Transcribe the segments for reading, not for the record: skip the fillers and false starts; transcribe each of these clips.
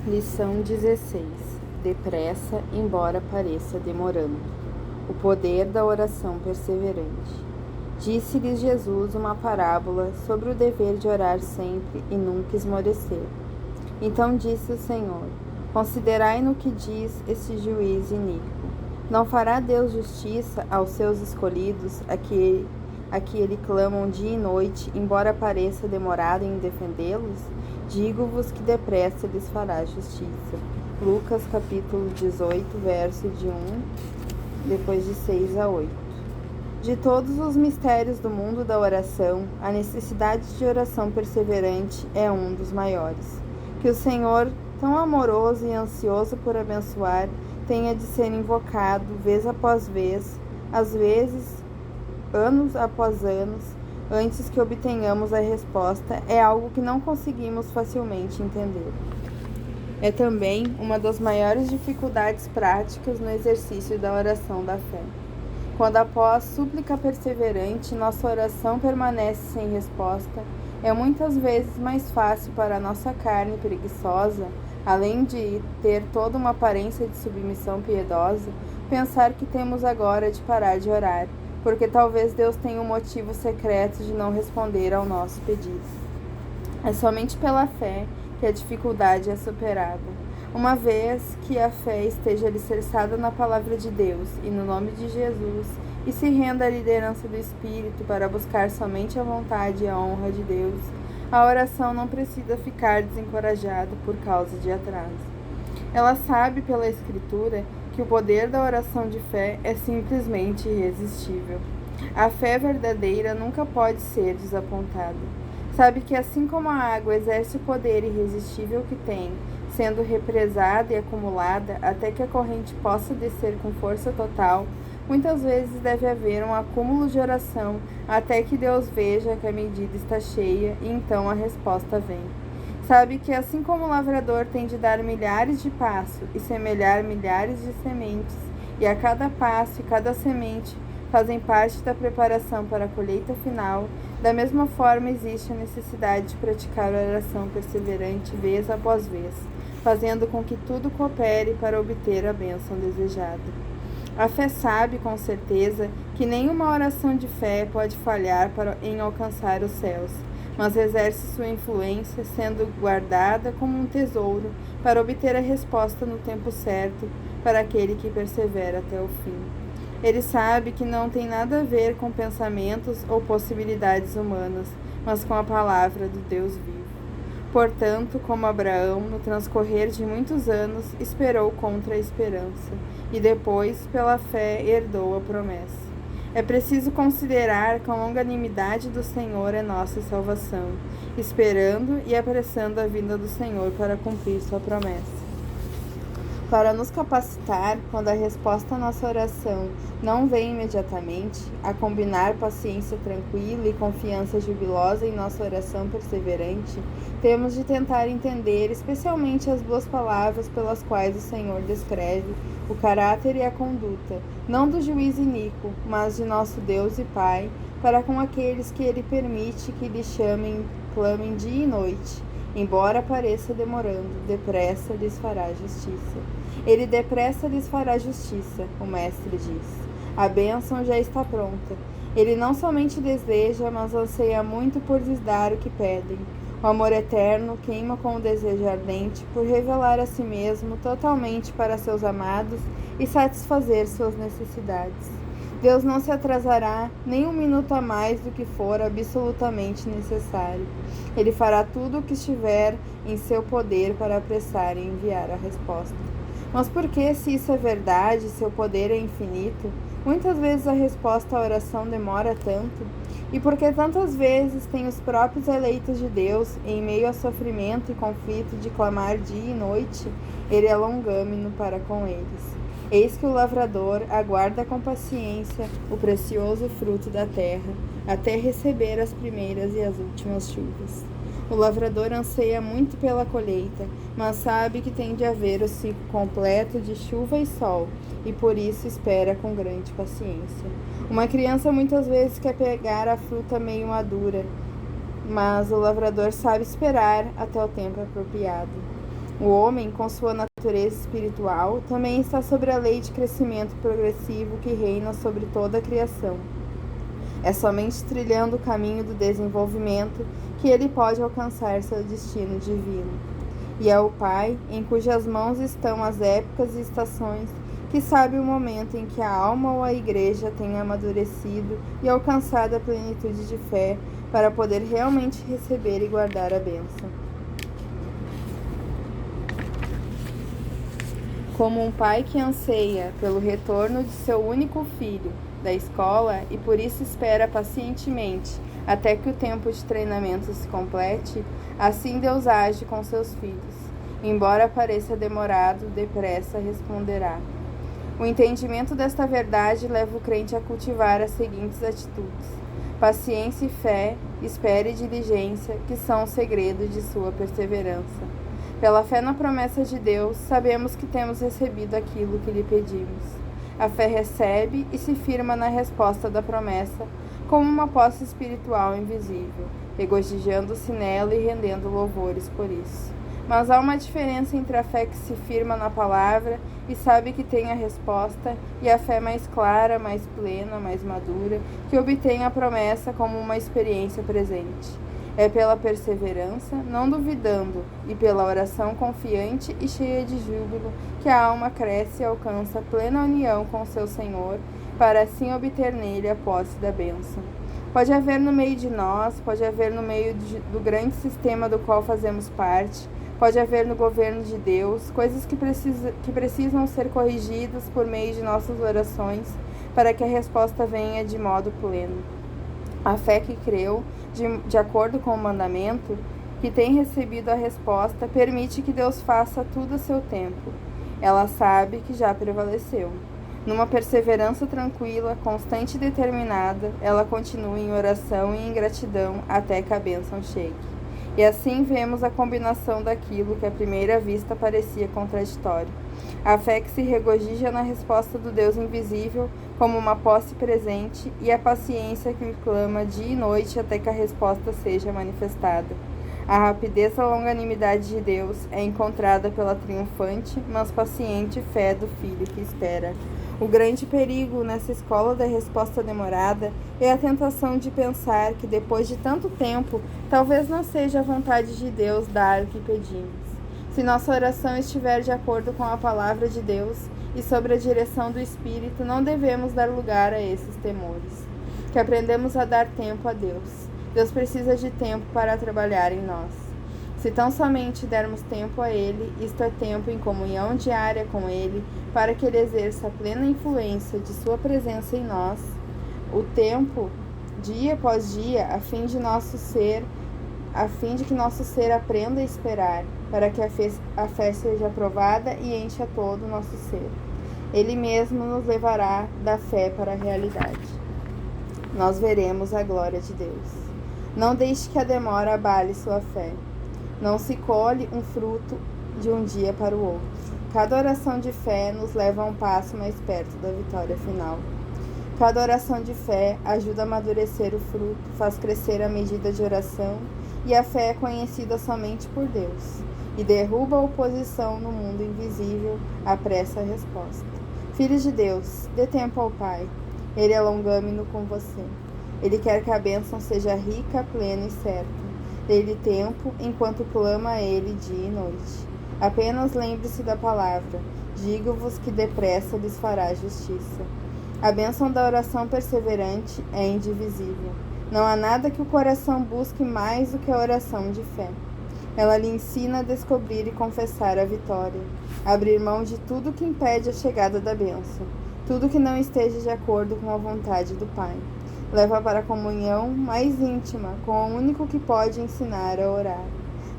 Lição 16. Depressa, embora pareça demorando. O poder da oração perseverante. Disse-lhes Jesus uma parábola sobre o dever de orar sempre e nunca esmorecer. Então disse o Senhor: Considerai no que diz esse juiz iníquo. Não fará Deus justiça aos seus escolhidos, a que ele clamam dia e noite, embora pareça demorado em defendê-los? Digo-vos que depressa lhes fará justiça. Lucas capítulo 18, verso de 1, depois de 6 a 8. De todos os mistérios do mundo da oração, a necessidade de oração perseverante é um dos maiores. Que o Senhor, tão amoroso e ansioso por abençoar, tenha de ser invocado vez após vez, às vezes anos após anos, antes que obtenhamos a resposta, é algo que não conseguimos facilmente entender. É também uma das maiores dificuldades práticas no exercício da oração da fé. Quando, após súplica perseverante, nossa oração permanece sem resposta, é muitas vezes mais fácil para a nossa carne preguiçosa, além de ter toda uma aparência de submissão piedosa, pensar que temos agora de parar de orar, porque talvez Deus tenha um motivo secreto de não responder ao nosso pedido. É somente pela fé que a dificuldade é superada. Uma vez que a fé esteja alicerçada na palavra de Deus e no nome de Jesus, e se renda à liderança do Espírito para buscar somente a vontade e a honra de Deus, a oração não precisa ficar desencorajada por causa de atraso. Ela sabe pela Escritura que o poder da oração de fé é simplesmente irresistível. A fé verdadeira nunca pode ser desapontada. Sabe que assim como a água exerce o poder irresistível que tem, sendo represada e acumulada até que a corrente possa descer com força total, muitas vezes deve haver um acúmulo de oração até que Deus veja que a medida está cheia e então a resposta vem. Sabe que assim como o lavrador tem de dar milhares de passos e semear milhares de sementes, e a cada passo e cada semente fazem parte da preparação para a colheita final, da mesma forma existe a necessidade de praticar a oração perseverante vez após vez, fazendo com que tudo coopere para obter a bênção desejada. A fé sabe com certeza que nenhuma oração de fé pode falhar em alcançar os céus, mas exerce sua influência sendo guardada como um tesouro para obter a resposta no tempo certo para aquele que persevera até o fim. Ele sabe que não tem nada a ver com pensamentos ou possibilidades humanas, mas com a palavra do Deus vivo. Portanto, como Abraão, no transcorrer de muitos anos, esperou contra a esperança, e depois, pela fé, herdou a promessa. É preciso considerar que a longanimidade do Senhor é nossa salvação, esperando e apressando a vinda do Senhor para cumprir sua promessa. Para nos capacitar, quando a resposta à nossa oração não vem imediatamente, a combinar paciência tranquila e confiança jubilosa em nossa oração perseverante, temos de tentar entender especialmente as duas palavras pelas quais o Senhor descreve o caráter e a conduta, não do juiz iníquo, mas de nosso Deus e Pai, para com aqueles que Ele permite que lhe chamem, clamem dia e noite. Embora pareça demorando, depressa lhes fará justiça. Ele depressa lhes fará justiça, o Mestre diz. A bênção já está pronta. Ele não somente deseja, mas anseia muito por lhes dar o que pedem. O amor eterno queima com o desejo ardente por revelar a si mesmo totalmente para seus amados e satisfazer suas necessidades. Deus não se atrasará nem um minuto a mais do que for absolutamente necessário. Ele fará tudo o que estiver em seu poder para apressar e enviar a resposta. Mas por que, se isso é verdade, seu poder é infinito, muitas vezes a resposta à oração demora tanto? E por que tantas vezes tem os próprios eleitos de Deus, em meio a sofrimento e conflito, de clamar dia e noite? Ele é longâmino para com eles. Eis que o lavrador aguarda com paciência o precioso fruto da terra, até receber as primeiras e as últimas chuvas. O lavrador anseia muito pela colheita, mas sabe que tem de haver o ciclo completo de chuva e sol, e por isso espera com grande paciência. Uma criança muitas vezes quer pegar a fruta meio madura, mas o lavrador sabe esperar até o tempo apropriado. O homem, com sua natureza espiritual, também está sobre a lei de crescimento progressivo que reina sobre toda a criação. É somente trilhando o caminho do desenvolvimento que ele pode alcançar seu destino divino. E é o Pai, em cujas mãos estão as épocas e estações, que sabe o momento em que a alma ou a igreja tem amadurecido e alcançado a plenitude de fé para poder realmente receber e guardar a bênção. Como um pai que anseia pelo retorno de seu único filho da escola e por isso espera pacientemente até que o tempo de treinamento se complete, assim Deus age com seus filhos. Embora pareça demorado, depressa responderá. O entendimento desta verdade leva o crente a cultivar as seguintes atitudes: paciência e fé, espera e diligência, que são o segredo de sua perseverança. Pela fé na promessa de Deus, sabemos que temos recebido aquilo que lhe pedimos. A fé recebe e se firma na resposta da promessa, como uma posse espiritual invisível, regozijando-se nela e rendendo louvores por isso. Mas há uma diferença entre a fé que se firma na palavra e sabe que tem a resposta, e a fé mais clara, mais plena, mais madura, que obtém a promessa como uma experiência presente. É pela perseverança, não duvidando, e pela oração confiante e cheia de júbilo, que a alma cresce e alcança plena união com seu Senhor, para assim obter nele a posse da bênção. Pode haver no meio de nós, pode haver no meio do grande sistema do qual fazemos parte, pode haver no governo de Deus coisas que precisam ser corrigidas por meio de nossas orações, para que a resposta venha de modo pleno. A fé que creu, de acordo com o mandamento, que tem recebido a resposta, permite que Deus faça tudo a seu tempo. Ela sabe que já prevaleceu. Numa perseverança tranquila, constante e determinada, ela continua em oração e em gratidão até que a bênção chegue. E assim vemos a combinação daquilo que à primeira vista parecia contraditório. A fé que se regozija na resposta do Deus invisível como uma posse presente e a paciência que clama dia e noite até que a resposta seja manifestada. A rapidez da longanimidade de Deus é encontrada pela triunfante, mas paciente fé do filho que espera. O grande perigo nessa escola da resposta demorada é a tentação de pensar que depois de tanto tempo, talvez não seja a vontade de Deus dar o que pedimos. Se nossa oração estiver de acordo com a palavra de Deus e sobre a direção do Espírito, não devemos dar lugar a esses temores. Que aprendemos a dar tempo a Deus. Deus precisa de tempo para trabalhar em nós. Se tão somente dermos tempo a Ele, isto é tempo em comunhão diária com Ele, para que Ele exerça a plena influência de Sua presença em nós, o tempo, dia após dia, a fim de que nosso ser aprenda a esperar, para que a fé seja aprovada e encha todo o nosso ser. Ele mesmo nos levará da fé para a realidade. Nós veremos a glória de Deus. Não deixe que a demora abale sua fé. Não se colhe um fruto de um dia para o outro. Cada oração de fé nos leva a um passo mais perto da vitória final. Cada oração de fé ajuda a amadurecer o fruto, faz crescer a medida de oração, e a fé é conhecida somente por Deus, e derruba a oposição no mundo invisível, apressa a resposta. Filhos de Deus, dê tempo ao Pai. Ele é longâmino com você. Ele quer que a bênção seja rica, plena e certa. Dê-lhe tempo, enquanto clama a Ele dia e noite. Apenas lembre-se da palavra. Digo-vos que depressa lhes fará justiça. A bênção da oração perseverante é indivisível. Não há nada que o coração busque mais do que a oração de fé. Ela lhe ensina a descobrir e confessar a vitória, abrir mão de tudo que impede a chegada da bênção, tudo que não esteja de acordo com a vontade do Pai. Leva para a comunhão mais íntima com o único que pode ensinar a orar.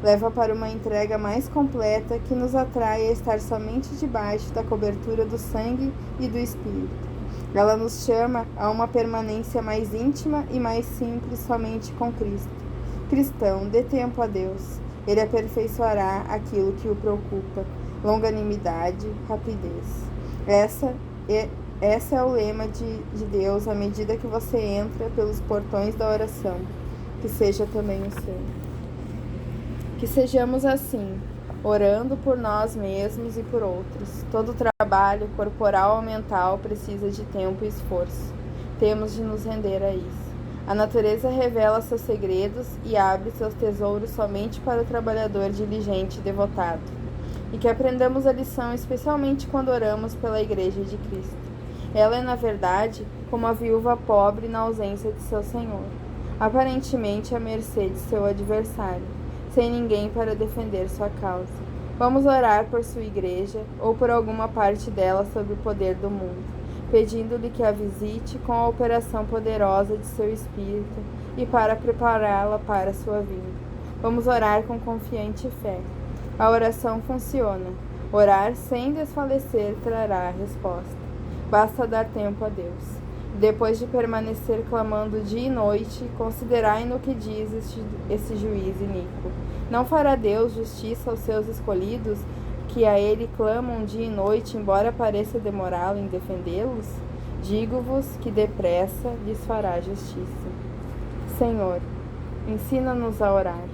Leva para uma entrega mais completa que nos atrai a estar somente debaixo da cobertura do sangue e do Espírito. Ela nos chama a uma permanência mais íntima e mais simples somente com Cristo. Cristão, dê tempo a Deus. Ele aperfeiçoará aquilo que o preocupa. Longanimidade, rapidez. Esse é o lema de Deus à medida que você entra pelos portões da oração. Que seja também o seu. Que sejamos assim, orando por nós mesmos e por outros. Todo trabalho, corporal ou mental, precisa de tempo e esforço. Temos de nos render a isso. A natureza revela seus segredos e abre seus tesouros somente para o trabalhador diligente e devotado. E que aprendamos a lição especialmente quando oramos pela Igreja de Cristo. Ela é, na verdade, como a viúva pobre na ausência de seu senhor, aparentemente à mercê de seu adversário, sem ninguém para defender sua causa. Vamos orar por sua igreja ou por alguma parte dela sob o poder do mundo, pedindo-lhe que a visite com a operação poderosa de seu Espírito e para prepará-la para sua vinda. Vamos orar com confiante fé. A oração funciona. Orar sem desfalecer trará a resposta. Basta dar tempo a Deus. Depois de permanecer clamando dia e noite, considerai no que diz esse juiz iníquo. Não fará Deus justiça aos seus escolhidos, que a ele clamam dia e noite, embora pareça demorá-lo em defendê-los? Digo-vos que depressa lhes fará justiça. Senhor, ensina-nos a orar.